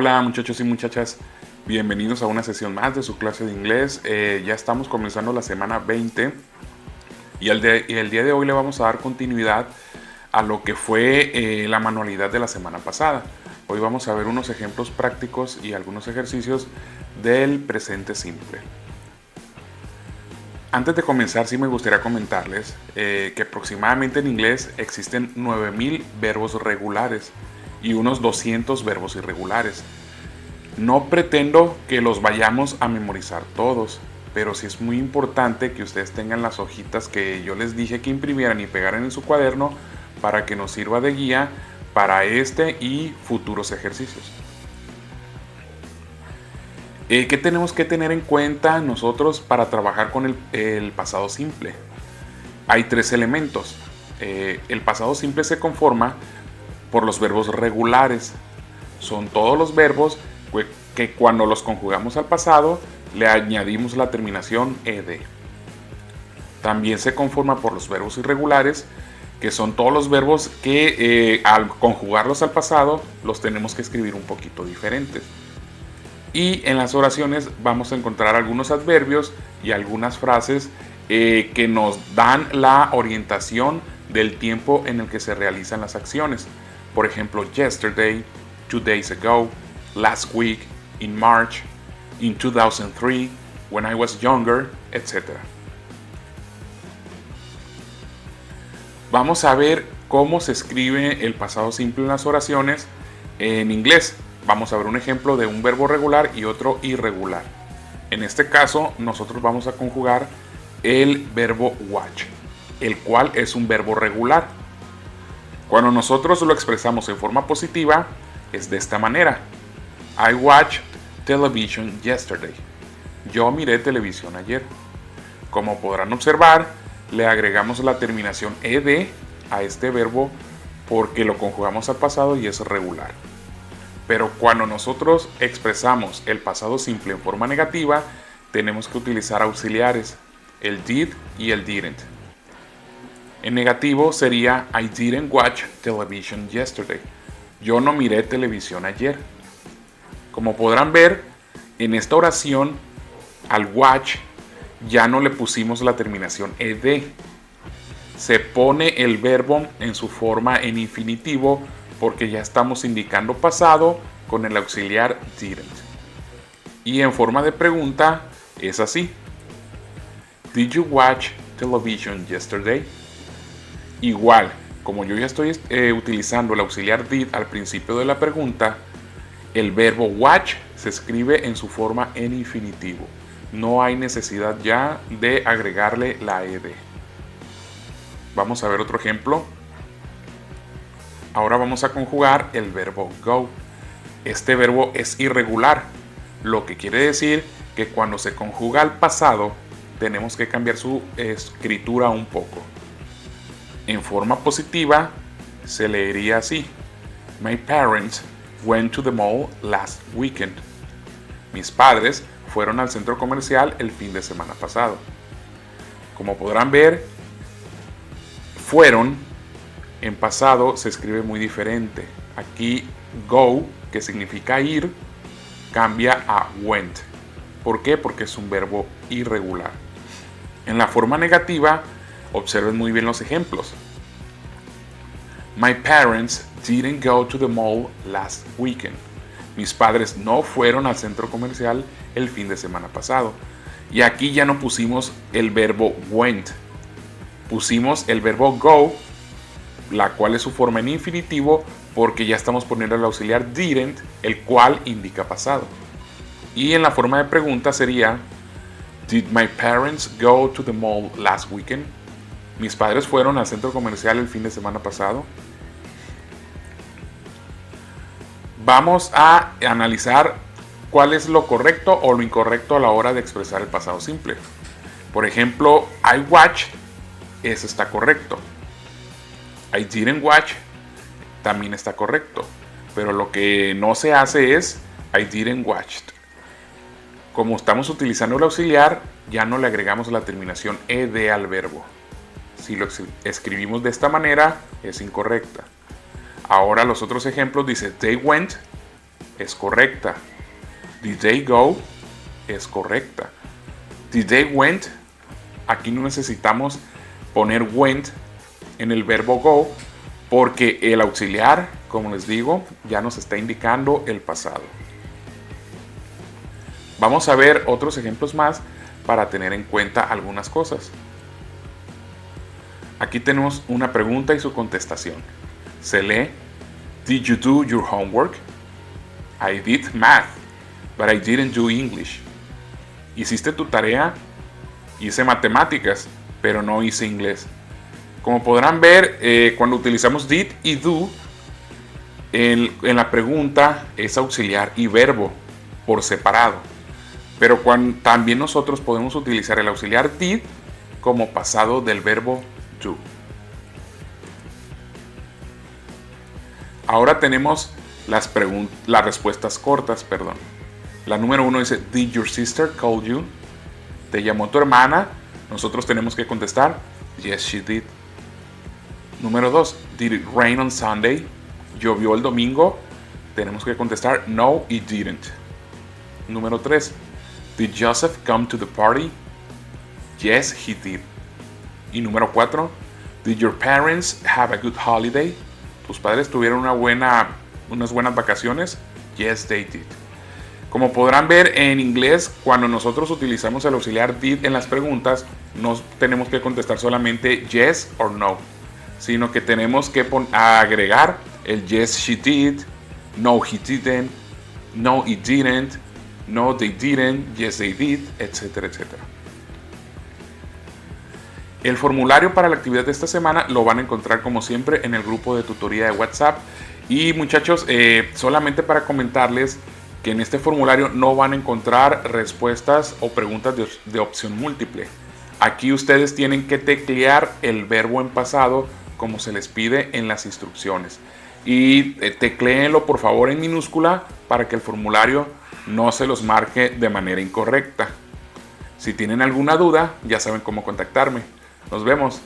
Hola muchachos y muchachas, bienvenidos a una sesión más de su clase de inglés. Ya estamos comenzando la semana 20 y el día de hoy le vamos a dar continuidad a lo que fue la manualidad de la semana pasada. Hoy vamos a ver unos ejemplos prácticos y algunos ejercicios del presente simple. Antes de comenzar, sí me gustaría comentarles que aproximadamente en inglés existen 9000 verbos regulares y unos 200 verbos irregulares. No pretendo que los vayamos a memorizar todos, pero sí es muy importante que ustedes tengan las hojitas que yo les dije que imprimieran y pegaran en su cuaderno para que nos sirva de guía para este y futuros ejercicios. ¿Qué tenemos que tener en cuenta nosotros para trabajar con el pasado simple? Hay tres elementos. El pasado simple se conforma por los verbos regulares. Son todos los verbos que cuando los conjugamos al pasado le añadimos la terminación ed. También se conforma por los verbos irregulares, que son todos los verbos que al conjugarlos al pasado los tenemos que escribir un poquito diferentes. Y en las oraciones vamos a encontrar algunos adverbios y algunas frases que nos dan la orientación del tiempo en el que se realizan las acciones. Por ejemplo, yesterday, 2 days ago, last week, in March, in 2003, when I was younger, etc. Vamos a ver cómo se escribe el pasado simple en las oraciones en inglés. Vamos a ver un ejemplo de un verbo regular y otro irregular. En este caso, nosotros vamos a conjugar el verbo watch, el cual es un verbo regular. Cuando nosotros lo expresamos en forma positiva, es de esta manera. I watched television yesterday. Yo miré televisión ayer. Como podrán observar, le agregamos la terminación ed a este verbo porque lo conjugamos al pasado y es regular. Pero cuando nosotros expresamos el pasado simple en forma negativa, tenemos que utilizar auxiliares, el did y el didn't. En negativo sería I didn't watch television yesterday. Yo no miré televisión ayer. Como podrán ver, en esta oración al watch ya no le pusimos la terminación ed. Se pone el verbo en su forma en infinitivo porque ya estamos indicando pasado con el auxiliar didn't. Y en forma de pregunta es así. Did you watch television yesterday? Igual, como yo ya estoy utilizando el auxiliar did al principio de la pregunta, el verbo watch se escribe en su forma en infinitivo. No hay necesidad ya de agregarle la ed. Vamos a ver otro ejemplo. Ahora vamos a conjugar el verbo go. Este verbo es irregular, lo que quiere decir que cuando se conjuga al pasado tenemos que cambiar su escritura un poco. En forma positiva se leería así: My parents went to the mall last weekend. Mis padres fueron al centro comercial el fin de semana pasado. Como podrán ver, fueron en pasado se escribe muy diferente. Aquí go, que significa ir, cambia a went. ¿Por qué? Porque es un verbo irregular. En la forma negativa, observen muy bien los ejemplos. My parents didn't go to the mall last weekend. Mis padres no fueron al centro comercial el fin de semana pasado. Y aquí ya no pusimos el verbo went. Pusimos el verbo go, la cual es su forma en infinitivo porque ya estamos poniendo el auxiliar didn't, el cual indica pasado. Y en la forma de pregunta sería: Did my parents go to the mall last weekend? Mis padres fueron al centro comercial el fin de semana pasado. Vamos a analizar cuál es lo correcto o lo incorrecto a la hora de expresar el pasado simple. Por ejemplo, I watched, eso está correcto. I didn't watch también está correcto, pero lo que no se hace es I didn't watch. Como estamos utilizando el auxiliar, ya no le agregamos la terminación ed al verbo. Si lo escribimos de esta manera, es incorrecta. Ahora los otros ejemplos dice they went, es correcta. Did they go? Es correcta. Did they went? Aquí no necesitamos poner went en el verbo go porque el auxiliar, como les digo, ya nos está indicando el pasado. Vamos a ver otros ejemplos más para tener en cuenta algunas cosas. Aquí tenemos una pregunta y su contestación. Se lee: Did you do your homework? I did math, but I didn't do English. ¿Hiciste tu tarea? Hice matemáticas, pero no hice inglés. Como podrán ver, cuando utilizamos did y do, en la pregunta es auxiliar y verbo por separado. Pero también nosotros podemos utilizar el auxiliar did como pasado del verbo do. Ahora tenemos las respuestas cortas, perdón. La número 1 dice: Did your sister call you? ¿Te llamó tu hermana? Nosotros tenemos que contestar: Yes, she did. Número 2. Did it rain on Sunday? ¿Llovió el domingo? Tenemos que contestar: No, it didn't. Número 3. Did Joseph come to the party? Yes, he did. Y número 4. Did your parents have a good holiday? ¿Tus padres tuvieron unas buenas vacaciones? Yes, they did. Como podrán ver en inglés, cuando nosotros utilizamos el auxiliar did en las preguntas, no tenemos que contestar solamente yes or no, sino que tenemos que agregar el yes she did, no he didn't, no it didn't, no they didn't, yes they did, etcétera, etcétera. El formulario para la actividad de esta semana lo van a encontrar como siempre en el grupo de tutoría de WhatsApp. Y muchachos, solamente para comentarles que en este formulario no van a encontrar respuestas o preguntas de opción múltiple. Aquí ustedes tienen que teclear el verbo en pasado como se les pide en las instrucciones. Y tecléenlo por favor en minúscula para que el formulario no se los marque de manera incorrecta. Si tienen alguna duda, ya saben cómo contactarme. Nos vemos.